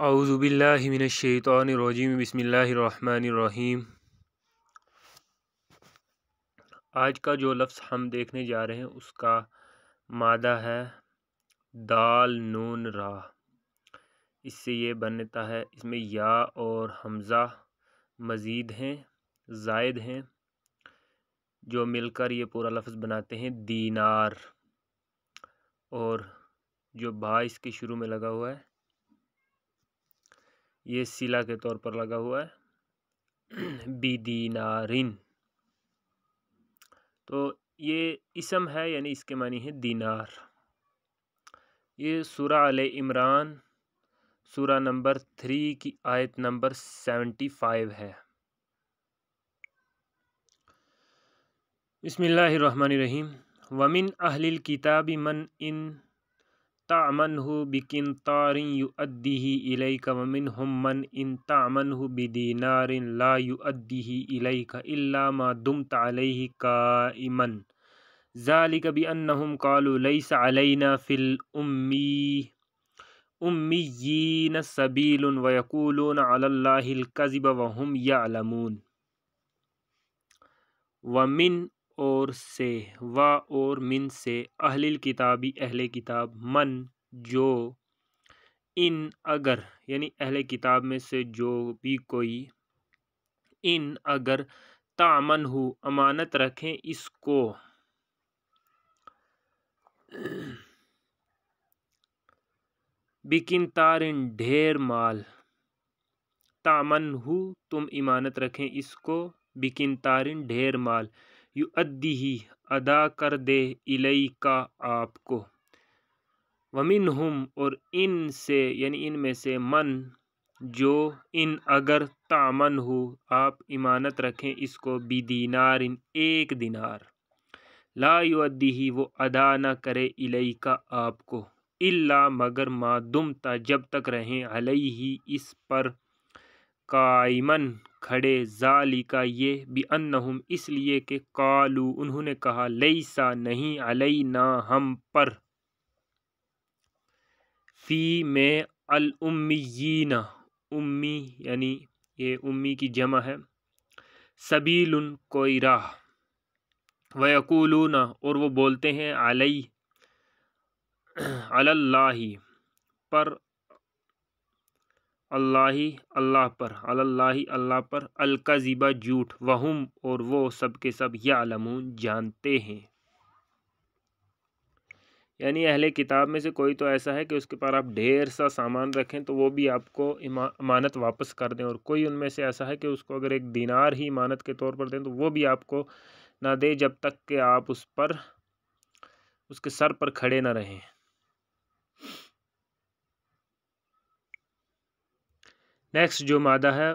औज़ु बिल्लाहि मिनश शैतानिर रजीम बिस्मिल्लाहिर रहमानिर रहीम। आज का जो लफ्ज़ हम देखने जा रहे हैं उसका मादा है दाल नून रा। इससे ये बनता है, इसमें या और हमज़ा मज़ीद हैं, ज़ायद हैं, जो मिलकर ये पूरा लफ्ज़ बनाते हैं दीनार। और जो बा इसके शुरू में लगा हुआ है ये सिला के तौर पर लगा हुआ है बिदीनारिन। तो ये इसम है, यानी इसके मानी है दीनार। ये सूरा अल इमरान सूरा नंबर 3 की आयत नंबर 75 है। बिस्मिल्लाहिर्रहमानिर्रहीम। वमिन अहलिल किताबि मन इन तामनहु बिकिंतारिन युअद्दिही इलैका वमिनहुम मन इन तामनहु बिदीनारिन ला युअद्दिही इलैका इल्ला मा दुमत अलैहि काइमन ज़ालिका बिअन्नहुम क़ालू लैसा अलैना फिल उम्मिय्यीन सबीलुन व यक़ूलूना अलल्लाहिल कज़िब व हुम यअलमून। व मिन और से, व और मिन से, अहलिल किताबी अहले किताब, मन जो, इन अगर, यानी अहले किताब में से जो भी कोई, इन अगर, तामन हो अमानत रखें इसको, बिकिंतारिन ढेर माल, तामन हो तुम इमानत रखें इसको, बिकिंतारिन ढेर माल, युअद्दिही अदा कर दे, इलैका आपको, वमिनहुम और इन से, यानी इनमें से, मन जो, इन अगर, तामन हो आप इमानत रखें इसको, बिदीनारिन एक दिनार, ला युअद्दिही वो अदा न करे, इलैका आपको, इल्ला मगर, मा दुमता जब तक रहें, अलैही इस पर, काइमन खड़े, ज़ालिका ये, बिअन्नहुम इसलिए कि, कालू उन्होंने कहा, लैसा नहीं, अलैना हम पर, फ़ी में, अल उम्मियीना उम्मी, यानी ये उम्मी की जमा है, सबीलुन कोई राह, व यक़ूलूना और वो बोलते हैं, अलल्लाही पर, अल्लाह पर, अलल्लाही अल्लाह पर, अल-कज़िबा झूठ, वहुम और वो सब के सब, यअलमून जानते हैं। यानी अहले किताब में से कोई तो ऐसा है कि उसके पास आप ढेर सा सामान रखें तो वो भी आपको अमानत वापस कर दें, और कोई उनमें से ऐसा है कि उसको अगर एक दिनार ही अमानत के तौर पर दें तो वो भी आपको ना दे जब तक कि आप उस पर, उसके सर पर खड़े ना रहें। नेक्स्ट जो मादा है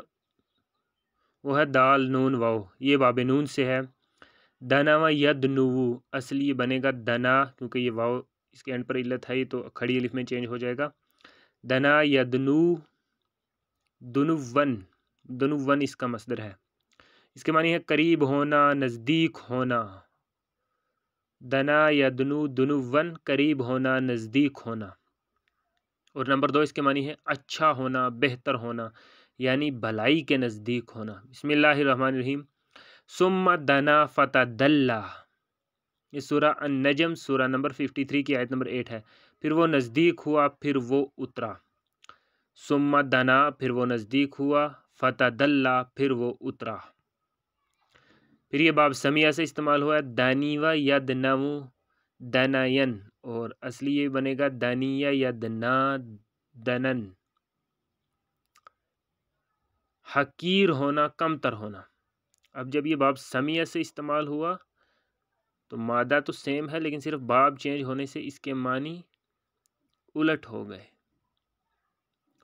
वो है दाल नून वाव, ये बाबे नून से है। दना व यदनुवु, असली बनेगा दना, क्योंकि ये वाव इसके एंड पर इल्लत है तो खड़ी अलिफ में चेंज हो जाएगा। दना यदनु, दुनुवन, दुनुवन इसका मसदर है। इसके मानी है करीब होना, नज़दीक होना। दना यदनु दुनुवन, करीब होना, नज़दीक होना। और नंबर 2 इसके मानी है अच्छा होना, बेहतर होना, यानी भलाई के नज़दीक होना। बिस्मिल्लाहिर्रहमानिर्रहीम। सुम्मा दना फतदल्ला, ये सूरा अन-नजम सूरा नंबर 53 की आयत नंबर 8 है। फिर वो नज़दीक हुआ, फिर वो उतरा। सुम्मा दना, फिर वो नज़दीक हुआ, फतदल्ला, फिर वो उतरा। फिर ये बाब समिया से इस्तेमाल हुआ है, दानीवा यदनमु दनयन, और असली ये बनेगा दानिया यदना दनन। हकीर होना, कमतर होना। अब जब ये बाब समिया से इस्तेमाल हुआ तो मादा तो सेम है, लेकिन सिर्फ बाब चेंज होने से इसके मानी उलट हो गए।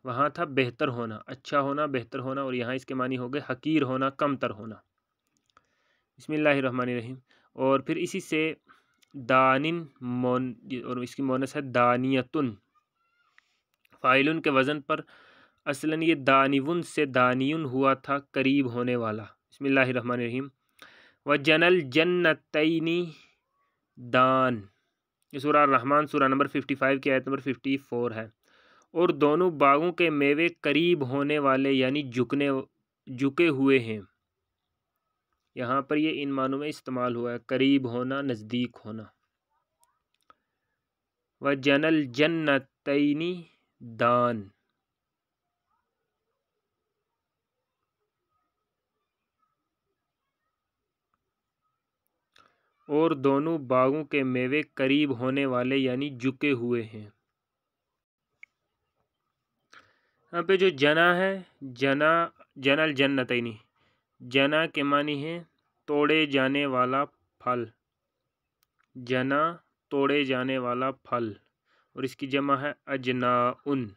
वहाँ था बेहतर होना, अच्छा होना, बेहतर होना, और यहाँ इसके मानी हो गए हकीर होना, कमतर होना। बिस्मिल्लाहिर्रहमानिर्रहीम। और फिर इसी से दानिन और इसकी मोनस है दानियतुन, फ़ाइलुन के वज़न पर असलन ये दानिवुन से दानियुन हुआ था, करीब होने वाला। बिस्मिल्लाहिर्रहमानिर्रहीम। व जनल जन्नतैनी दान, ये सूरा रहमान सूरा नंबर 55 की आयत नंबर 54 है। और दोनों बागों के मेवे करीब होने वाले यानी झुके हुए हैं। यहाँ पर ये इन मानों में इस्तेमाल हुआ है, करीब होना, नज़दीक होना। व जनल जन्नतैनी दान, और दोनों बागों के मेवे करीब होने वाले यानी झुके हुए हैं। यहाँ पे जो जना है, जनल जन्नतैनी, जना के मानी है तोड़े जाने वाला फल, जना तोड़े जाने वाला फल, और इसकी जमा है अजनाउन।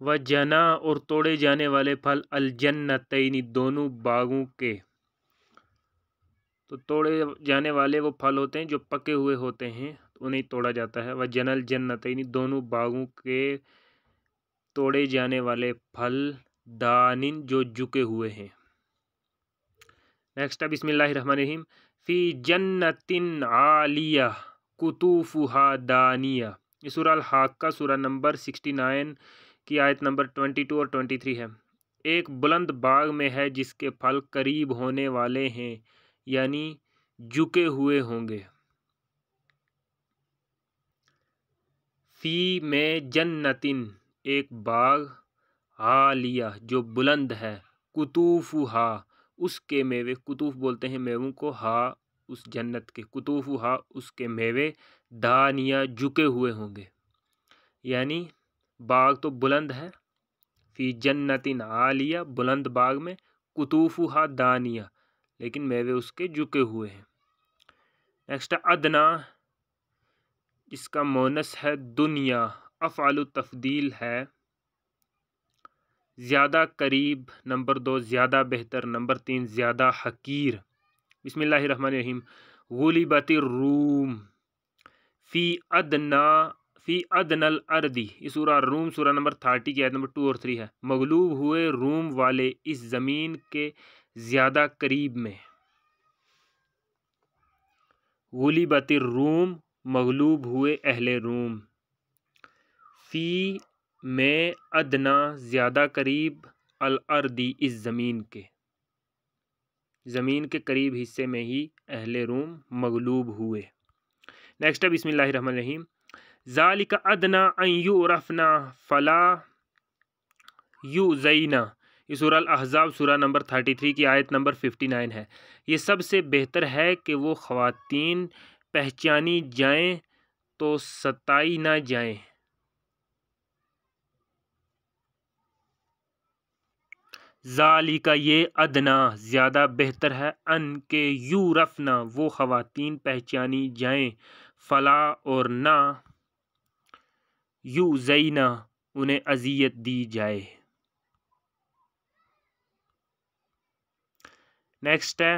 व जना और तोड़े जाने वाले फल अल-जन्नतैनी दोनों बागों के। तो तोड़े जाने वाले वो फल होते हैं जो पके हुए होते हैं, तो उन्हें तोड़ा जाता है। व जनल जन्नतैनी दोनों बागों के तोड़े जाने वाले फल दानिन जो झुके हुए हैं। नेक्स्ट है बिस्मिल्लाहिर्रहमानिर्रहीम। फ़ी जन्नतिन आलिया कुतूफुहा दानिया। ये सूरह अल-हाक्का सूरह नंबर 69 की आयत नंबर 22 और 23 है। एक बुलंद बाग में है जिसके फल करीब होने वाले हैं यानी झुके हुए होंगे। फ़ी में जन्नतिन एक बाग, आलिया जो बुलंद है, कुतूफुहा उसके मेवे, कुतूफ बोलते हैं मेवों को, हा उस जन्नत के, कुतूफुहा उसके मेवे, दानिया झुके हुए होंगे। यानी बाग तो बुलंद है, फ़ी जन्नतिन आलिया बुलंद बाग में, कुतूफुहा दानिया लेकिन मेवे उसके झुके हुए हैं। नेक्स्ट अदना, इसका मोनस है दुनिया, अफ़ालु तफ़दील है, ज़्यादा करीब नंबर 2, ज़्यादा बेहतर नंबर 3, ज़्यादा हकीर। बिस्मिल्लाहिर्रहमानिर्रहीम। गुलिबतिर रूम फ़ी अदनल अर्दी, इस सूरह रूम सूरह नंबर 30 की आयत नंबर 2 और 3 है। मगलूब हुए रूम वाले इस ज़मीन के ज़्यादा करीब में। गुलिबतिर रूम मगलूब हुए अहले रूम। फ़ी में अदना ज़्यादा करीब, अल अर्दी इस ज़मीन के, ज़मीन के करीब हिस्से में ही अहले रूम मगलूब हुए। नेक्स्ट है बिस्मिल्लाहिर्रहमानिर्रहीम। ज़ालिका अदना अन युरफ़ना फ़ला युज़ैना, ये सूरह अल-अहज़ाब सूरह नंबर 33 की आयत नंबर 59 है। ये सबसे बेहतर है कि वो ख़वातीन पहचानी जाएं तो सताई ना जाएं। ज़ालिका ये अदना ज़्यादा बेहतर है, अन के यूरफ़ना वो ख़वातीन पहचानी जाएं, फ़ला और ना, युज़ैना उन्हें अज़ियत दी जाए। नेक्स्ट है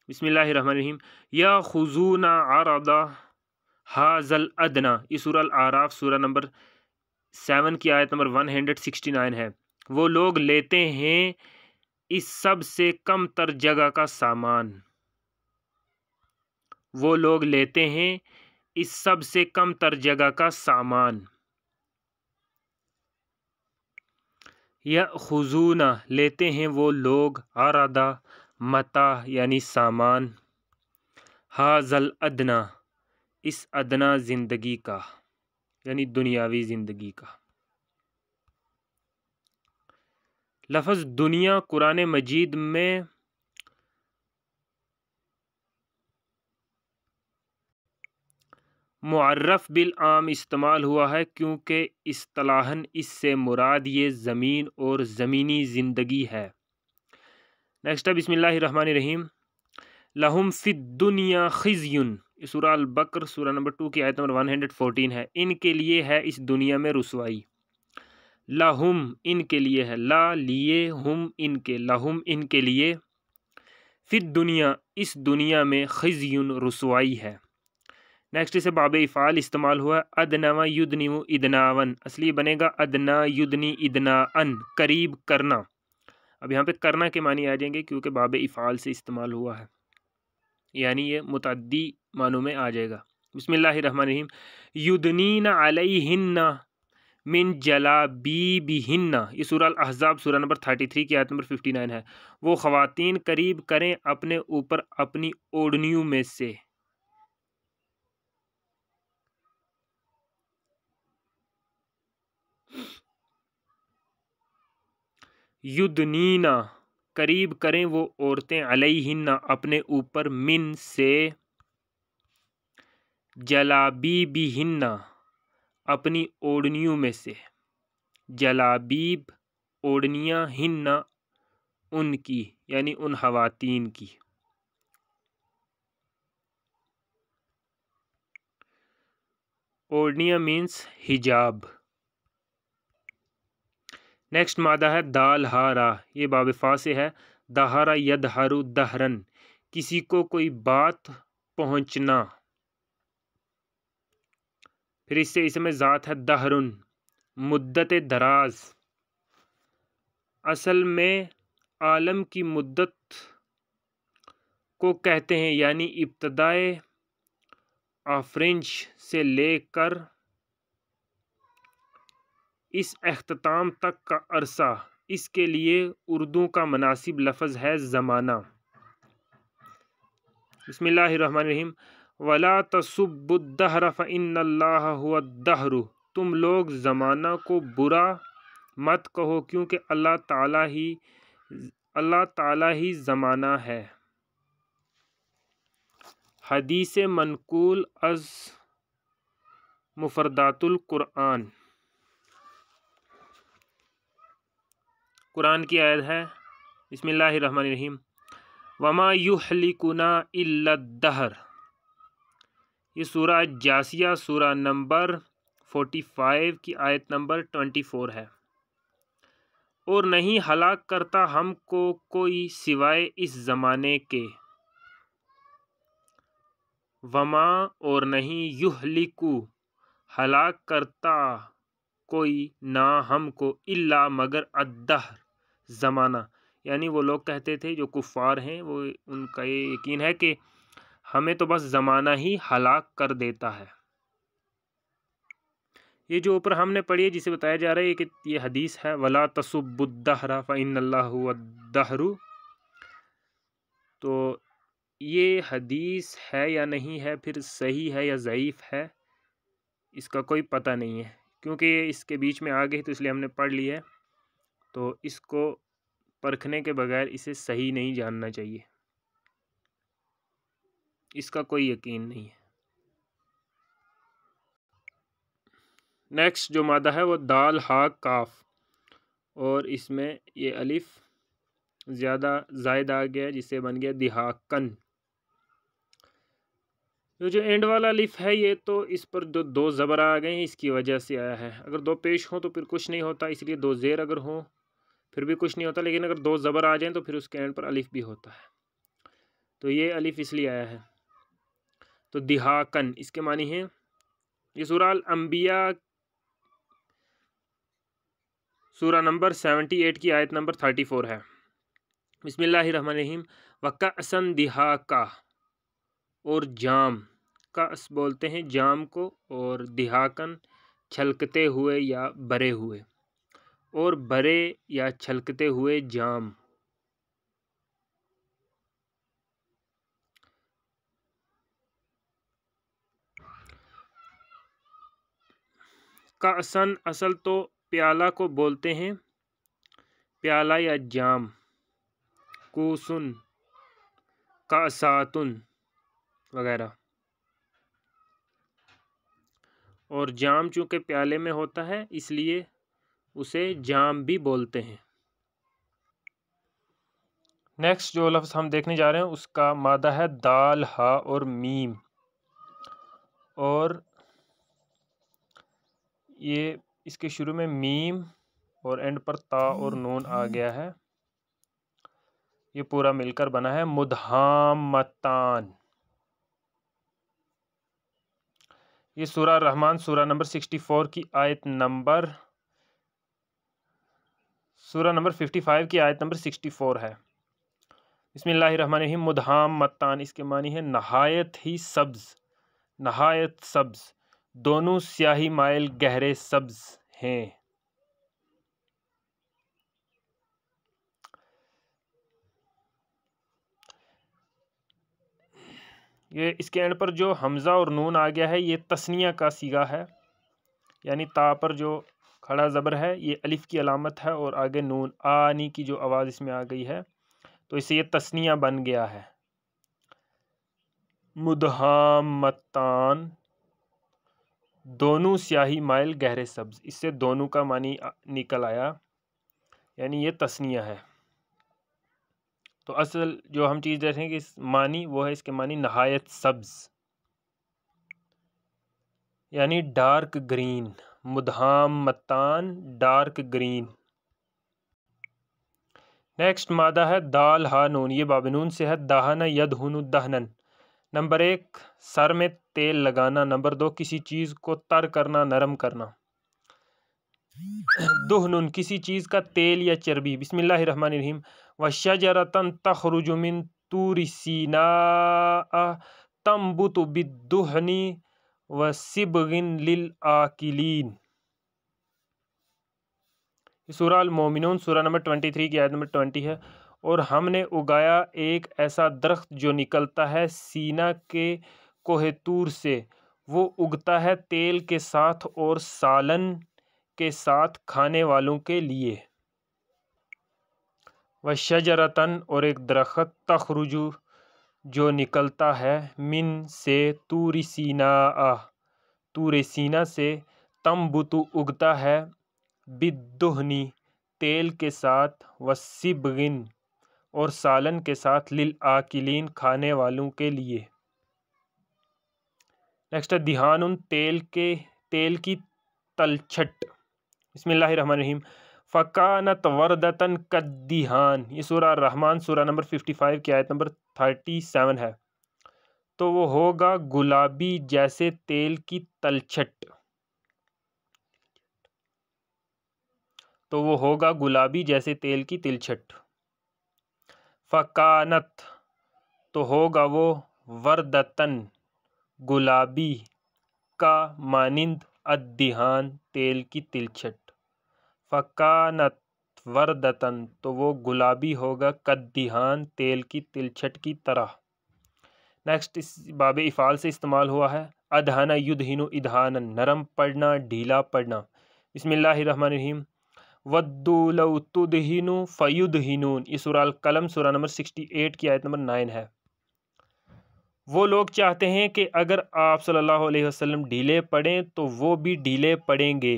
बिस्मिल्लाहिर्रहमानिर्रहीम। या खुज़ूना अरदा हाज़ल अदना, इस सूरह अल-आराफ सूरह नंबर 7 की आयत नंबर 169 है। वो लोग लेते हैं इस सब से कम तर जगह का सामान, वो लोग लेते हैं इस सब से कम तर जगह का सामान। या खुजूना लेते हैं वो लोग, आरादा मता यानी सामान, हाजल अदना इस अदना ज़िंदगी का यानी दुनियावी ज़िंदगी का। लफ्ज़ दुनिया कुरान मजीद में मुअर्रफ बिल आम इस्तेमाल हुआ है क्योंकि इस्तिलाहन इससे मुराद ये ज़मीन और ज़मीनी ज़िंदगी है। नेक्स्ट है बिस्मिल्लाहिर्रहमानिर्रहीम। लहुम फ़िद दुनिया खिज़युन, सूरह अल बकर सूरह नंबर 2 की आयत नंबर 114 है। इनके लिए है इस दुनिया में रुसवाई। लहुम इनके लिए है, ला लिए, हुम इनके, लहुम इनके लिए, फ़िद दुनिया इस दुनिया में खिज़युन रुसवाई है। नेक्स्ट इसे बाब इफ़ाल इस्तेमाल हुआ, अदनवा युदनिवु इदनावन, असली बनेगा अदना युदनी इदनाअन करीब करना। अब यहाँ पे करना के मानी आ जाएंगे क्योंकि बाब इफ़ाल से इस्तेमाल हुआ है, यानी ये मुतअद्दी मानों में आ जाएगा। बिस्मिल्लाहिर्रहमानिर्रहीम। युदनीना अलैहिन्ना मिन जलाबीबिहिन्ना, ये सूरह अल-अहज़ाब सूरह नंबर 33 की आयत नंबर 59 है। वो ख़वातीन करीब करें अपने ऊपर अपनी ओढ़नियों में से। युदनीना करीब करें वो औरतें, अलैहिन्ना अपने ऊपर, मिन से, जलाबीबिहिन्ना अपनी ओढ़नियों में से। जलाबीब ओढ़नियाँ, हिन्ना उनकी, यानी उन ख़वातीन की। ओढ़नियाँ मीन्स हिजाब। नेक्स्ट मादा है दालहारा, ये बाबिफा से है। दहारा यदहारु दहरन, किसी को कोई बात पहुँचना। फिर इससे इसमें ज़ात है दहरुन, मुद्दत दराज। असल में आलम की मुद्दत को कहते हैं, यानी इब्तदाए आफरिंज से लेकर इस अख्ताम तक का अरसा। इसके लिए उर्दू का मुनासिब लफ्ज़ है ज़माना। बिस्मिल्लाहिर्रहमानिर्रहीम। वला तसुब्बुद्दहर फ़इन्नल्लाह हुवद्दहरु, तुम लोग ज़माना को बुरा मत कहो क्योंकि अल्लाह ताला ही ज़माना है। हदीस मनकूल अज़ मुफ़रदातुल कुरान, कुरान की आयत है। बिस्मिल्लाहिर्रहमानिर्रहीम। वमा युहलिकुना इल्लद्दहर, ये सूरह जासिया सूरह नंबर 45 की आयत नंबर 24 है। और नहीं हलाक करता हमको कोई सिवाय इस ज़माने के। वमा और नहीं, युहलिकु हलाक करता कोई ना हमको, इल्ला मगर, अद्दहर ज़माना। यानी वो लोग कहते थे जो कुफ़ार हैं, वो उनका ये यकीन है कि हमें तो बस ज़माना ही हलाक कर देता है। ये जो ऊपर हमने पढ़ी है, जिसे बताया जा रहा है कि ये हदीस है, वला तसुब्बुद्दहरा फ़इन्नल्लाहु हुवद्दहरु। तो ये हदीस है या नहीं है, फिर सही है या ज़ईफ़ है, इसका कोई पता नहीं है, क्योंकि ये इसके बीच में आ गई तो इसलिए हमने पढ़ ली है। तो इसको परखने के बगैर इसे सही नहीं जानना चाहिए, इसका कोई यकीन नहीं है। नेक्स्ट जो मादा है वो दाल हा काफ, और इसमें ये अलिफ ज़्यादा ज़ायद आ गया जिससे बन गया दिहाकन। जो एंड वाला अलिफ है ये तो इस पर दो ज़बर आ गए हैं, इसकी वजह से आया है। अगर दो पेश हो तो फिर कुछ नहीं होता, इसलिए दो ज़ेर अगर हो फिर भी कुछ नहीं होता, लेकिन अगर दो ज़बर आ जाएं तो फिर उसके एंड पर अलिफ भी होता है। तो ये अलिफ इसलिए आया है। तो दिहाकन इसके मानी है। ये सूरह अल-अंबिया सूरह नंबर 78 की आयत नंबर 34 है। बिस्मिल्लाहिर्रहमानिर्रहीम। वकअसन दिहाका, और जाम, कअस बोलते हैं जाम को, और दिहाकन छलकते हुए या भरे हुए, और भरे या छलकते हुए जाम। कअसन असल तो प्याला को बोलते हैं, प्याला या जाम। कूसुन, कासातुन वगैरह। और जाम चूँकि प्याले में होता है इसलिए उसे जाम भी बोलते हैं। नेक्स्ट जो लफ्ज़ हम देखने जा रहे हैं उसका मादा है दाल हा और मीम, और ये इसके शुरू में मीम और एंड पर ता और नून आ गया है। ये पूरा मिलकर बना है मुदहामतान। ये सूरह रहमान सूरह नंबर 64 की आयत नंबर, सूरह नंबर 55 की आयत नंबर 64 है। बिस्मिल्लाहिर्रहमानिर्रहीम। मुदहामतान इसके मानी है नहायत ही सब्ज़, नहायत सब्ज, दोनों स्याही माइल गहरे सब्ज हैं। ये इसके एंड पर जो हमज़ा और नून आ गया है ये तस्निया का सीगा है, यानी ता पर जो खड़ा ज़बर है ये अलिफ की अलामत है और आगे नून आनी की जो आवाज़ इसमें आ गई है तो इससे ये तस्निया बन गया है। मुदहामतान, दोनों स्याही माइल गहरे सब्ज, इससे दोनों का मानी निकल आया, यानी ये तस्निया है। तो असल जो हम चीज़ देखेंगे इस मानी वो है इसके मानी नहायत सब्ज, यानी डार्क ग्रीन। मुदहामतान डार्क ग्रीन। नेक्स्ट मादा है दाल हा नून, ये बाबनून से है। दाहना यदहुनु दहनन, नंबर 1 सर में तेल लगाना, नंबर 2 किसी चीज़ को तर करना नरम करना। दुहनुन किसी चीज़ का तेल या चर्बी। बिस्मिल्लाहिर्रहमानिर्रहीम। वशजरतन तखरुजु मिन तूरि सीनाअ तंबुतु बिद्दुहनी वसिबगिन लिल आकिलीन। सूरा अल मोमिनून सूरा नंबर 23 की आयत नंबर 20 है। और हमने उगाया एक ऐसा दरख्त जो निकलता है सीना के कोहेतूर से, वो उगता है तेल के साथ और सालन के साथ खाने वालों के लिए। व शजरतन और एक दरख्त तखरुजु जो निकलता है मिन से तूरी सीना तूरे सीना से, तंबुतु उगता है बिद्दुहनी तेल के साथ, वसिबगिन और सालन के साथ, लिल आकिलीन खाने वालों के लिए। नेक्स्ट है दिहानुन तेल की तलछट। बिस्मिल्लाहिर्रहमानिर्रहीम। फ़कानत वर्दतन कद्दिहान, ये सूरा रहमान सूरा नंबर 55 की आयत नंबर 37 है। तो वो होगा गुलाबी जैसे तेल की तलछट, तो वो होगा गुलाबी जैसे तेल की तिलछट। फ़कानत तो होगा वो वर्दतन गुलाबी का मानिंद अद्दिहान तेल की तिलछट। फ़कानत वर्दतन तो वो गुलाबी होगा कद्दिहान तेल की तिलछट की तरह। नेक्स्ट इस बाब इफ़ाल से इस्तेमाल हुआ है। अदहना युदहिनु इदहानन, नरम पड़ना ढीला पड़ना। बिस्मिल्लाहिर्रहमानिर्रहीम। वद्दू लौ तुदहिनु फ़युदहिनून, ये सूरा अल कलम सूरा नंबर 68 की आयत नंबर 9 है। वो लोग चाहते हैं कि अगर आप सल्लल्लाहु अलैहि वसल्लम ढीले पड़ें तो वो भी ढीले पड़ेंगे।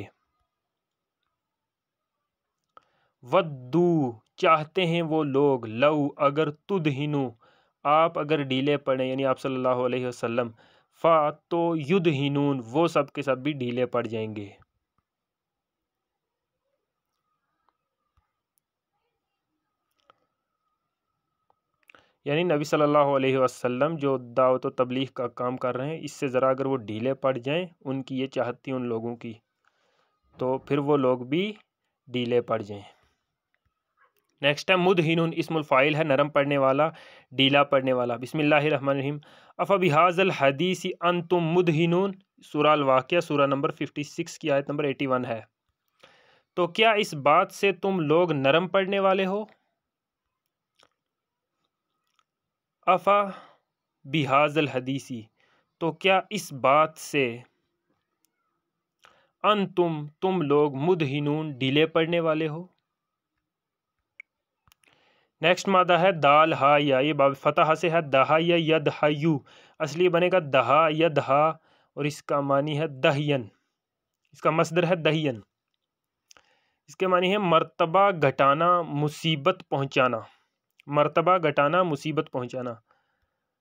वद्दू चाहते हैं वो लोग, लव अगर, तुदहिनु आप अगर ढीले पड़ें यानी आप सल्लल्लाहु अलैहि वसल्लम, फ़ा तो युदहिनून वो सब के सब भी ढीले पड़ जाएंगे। यानी नबी सल्लल्लाहु अलैहि वसल्लम जो दावत व तबलीग का काम कर रहे हैं, इससे ज़रा अगर वो ढीले पड़ जाएं, उनकी ये चाहत थी उन लोगों की, तो फिर वो लोग भी ढीले पड़ जाएं। नेक्स्ट है मुदहिनुन, इस्मुल फ़ाइल है, नरम पड़ने वाला ढीला पड़ने वाला। बिस्मिल्लाहिर्रहमानिर्रहीम। अफ़ा बिहाज़ल हदीसी अंतुम मुदहिनुन, सूरा अल वाक़िया सूरा नंबर 56 की आयत नंबर 81 है। तो क्या इस बात से तुम लोग नरम पड़ने वाले हो? अफ़ा बिहाज़ल हदीसी तो क्या इस बात से, तुम लोग मुदहिनून ढीले पड़ने वाले हो। नेक्स्ट मादा है दाल हा या, ये बाब फतह से है। दहा या यदहयु, असली बनेगा दहा यदहा और इसका मानी है दहियन, इसका मसदर है दहियन। इसके मानी है मर्तबा घटाना मुसीबत पहुंचाना, मर्तबा घटाना मुसीबत पहुंचाना।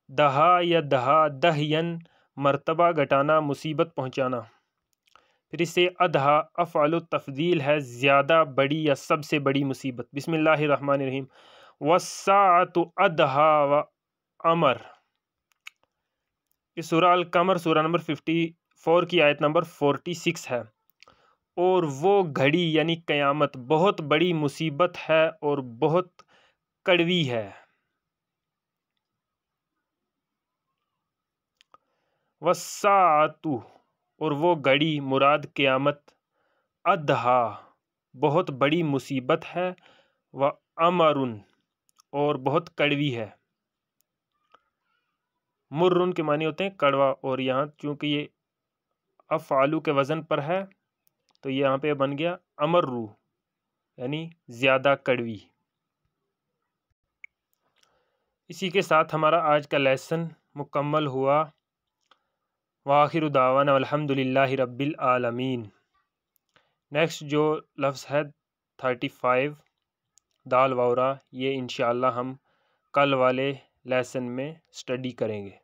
दहा या दहा दहियन मर्तबा घटाना मुसीबत पहुंचाना। फिर इससे अदहा अफ़अलु तफ़दील है, ज़्यादा बड़ी या सबसे बड़ी मुसीबत। बिस्मिल्लाहिर्रहमानिर्रहीम। वस्साअतु अदहा व अमर, इस सूरा अल कमर सूरा नंबर 54 की आयत नंबर 46 है। और वो घड़ी यानी क़यामत बहुत बड़ी मुसीबत है और बहुत कड़वी है। वस्साअतु और वो घड़ी मुराद क़यामत, अदहा बहुत बड़ी मुसीबत है, व अमरुन और बहुत कड़वी है। मुर्रुन के माने होते हैं कड़वा, और यहाँ चूँकि ये अफ़आलू के वज़न पर है तो यहाँ पे बन गया अमर्रू यानी ज़्यादा कड़वी। इसी के साथ हमारा आज का लेसन मुकम्मल हुआ। वाखिर दावाना अल्हम्दुलिल्लाहि रब्बिल आलमीन। नेक्स्ट जो लफ्ज़ है 35 दाल वावरा, ये इंशाअल्लाह हम कल वाले लेसन में स्टडी करेंगे।